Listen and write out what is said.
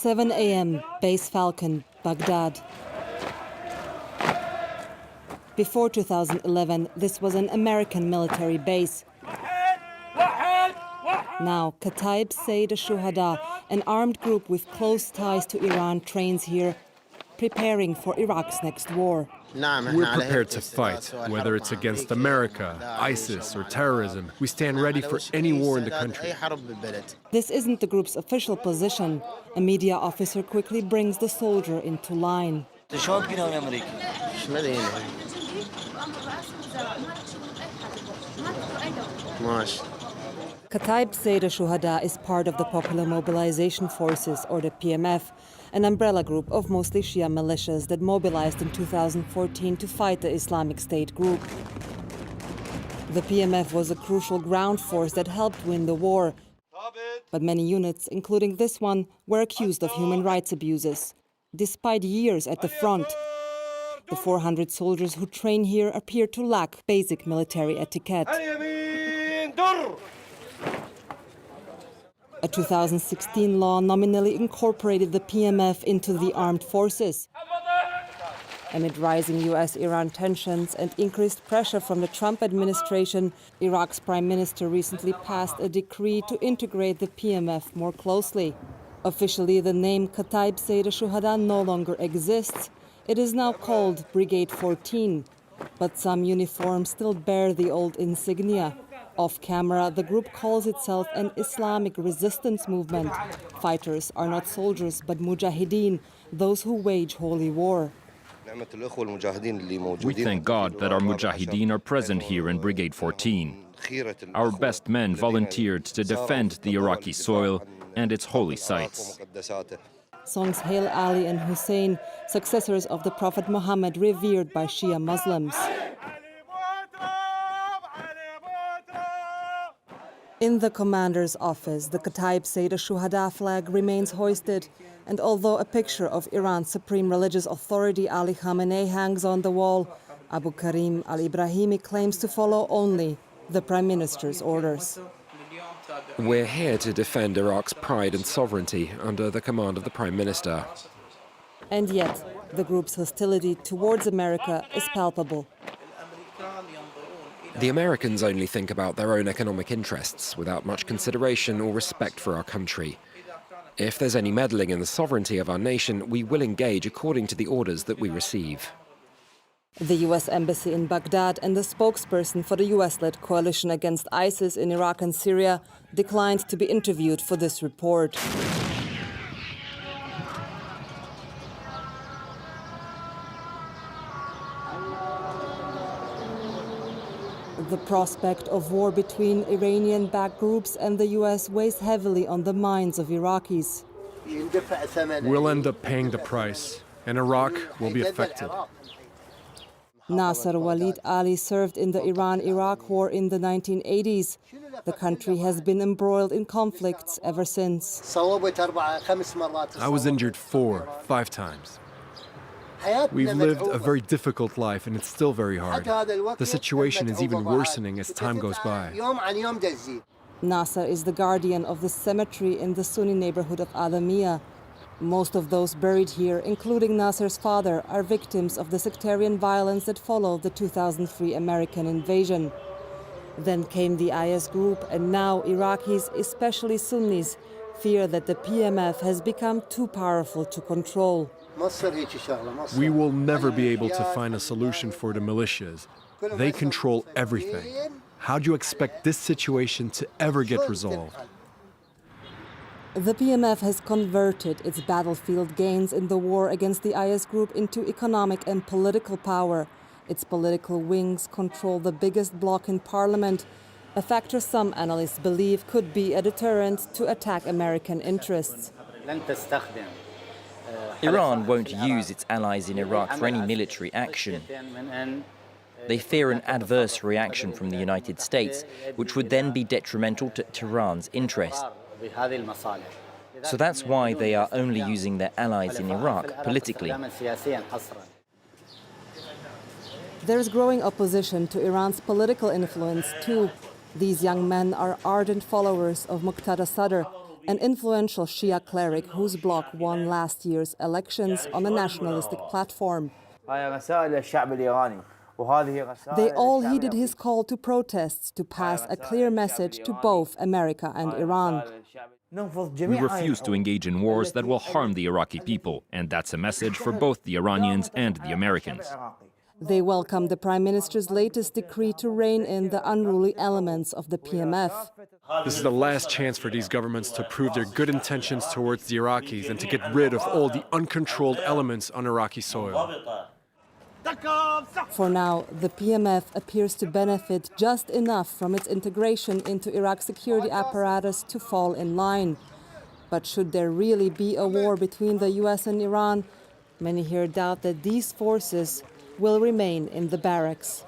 7 a.m., Base Falcon, Baghdad. Before 2011, this was an American military base. Now, Kataib Sayyid al-Shuhada, an armed group with close ties to Iran, trains here, preparing for Iraq's next war. We're prepared to fight, whether it's against America, ISIS, or terrorism. We stand ready for any war in the country. This isn't the group's official position. A media officer quickly brings the soldier into line. Kataib Sayyid al-Shuhada is part of the Popular Mobilization Forces, or the PMF, an umbrella group of mostly Shia militias that mobilized in 2014 to fight the Islamic State group. The PMF was a crucial ground force that helped win the war, but many units, including this one, were accused of human rights abuses. Despite years at the front, the 400 soldiers who train here appear to lack basic military etiquette. A 2016 law nominally incorporated the PMF into the armed forces. Amid rising US-Iran tensions and increased pressure from the Trump administration, Iraq's prime minister recently passed a decree to integrate the PMF more closely. Officially, the name Kataib Sayyid al-Shuhada no longer exists. It is now called Brigade 14, but some uniforms still bear the old insignia. Off-camera, the group calls itself an Islamic resistance movement. Fighters are not soldiers, but mujahideen, those who wage holy war. We thank God that our mujahideen are present here in Brigade 14. Our best men volunteered to defend the Iraqi soil and its holy sites. Songs hail Ali and Hussein, successors of the Prophet Muhammad revered by Shia Muslims. In the commander's office, the Kataib Sayyid al-Shuhada flag remains hoisted, and although a picture of Iran's supreme religious authority Ali Khamenei hangs on the wall, Abu Karim al-Ibrahimi claims to follow only the prime minister's orders. We're here to defend Iraq's pride and sovereignty under the command of the prime minister. And yet, the group's hostility towards America is palpable. The Americans only think about their own economic interests without much consideration or respect for our country. If there's any meddling in the sovereignty of our nation, we will engage according to the orders that we receive. The U.S. Embassy in Baghdad and the spokesperson for the U.S.-led coalition against ISIS in Iraq and Syria declined to be interviewed for this report. The prospect of war between Iranian-backed groups and the U.S. weighs heavily on the minds of Iraqis. We'll end up paying the price, and Iraq will be affected. Nasser Walid Ali served in the Iran-Iraq war in the 1980s. The country has been embroiled in conflicts ever since. I was injured 4-5 times. We've lived a very difficult life, and it's still very hard. The situation is even worsening as time goes by. Nasser is the guardian of the cemetery in the Sunni neighborhood of Adamiyah. Most of those buried here, including Nasser's father, are victims of the sectarian violence that followed the 2003 American invasion. Then came the IS group, and now Iraqis, especially Sunnis, fear that the PMF has become too powerful to control. We will never be able to find a solution for the militias. They control everything. How do you expect this situation to ever get resolved? The PMF has converted its battlefield gains in the war against the IS group into economic and political power. Its political wings control the biggest bloc in parliament, a factor some analysts believe could be a deterrent to attack American interests. Iran won't use its allies in Iraq for any military action. They fear an adverse reaction from the United States, which would then be detrimental to Tehran's interest. So that's why they are only using their allies in Iraq politically. There's growing opposition to Iran's political influence too. These young men are ardent followers of Muqtada Sadr, an influential Shia cleric whose bloc won last year's elections on a nationalistic platform. They all heeded his call to protests to pass a clear message to both America and Iran. We refuse to engage in wars that will harm the Iraqi people, and that's a message for both the Iranians and the Americans. They welcomed the Prime Minister's latest decree to rein in the unruly elements of the PMF. This is the last chance for these governments to prove their good intentions towards the Iraqis and to get rid of all the uncontrolled elements on Iraqi soil. For now, the PMF appears to benefit just enough from its integration into Iraq's security apparatus to fall in line. But should there really be a war between the US and Iran, many here doubt that these forces will remain in the barracks.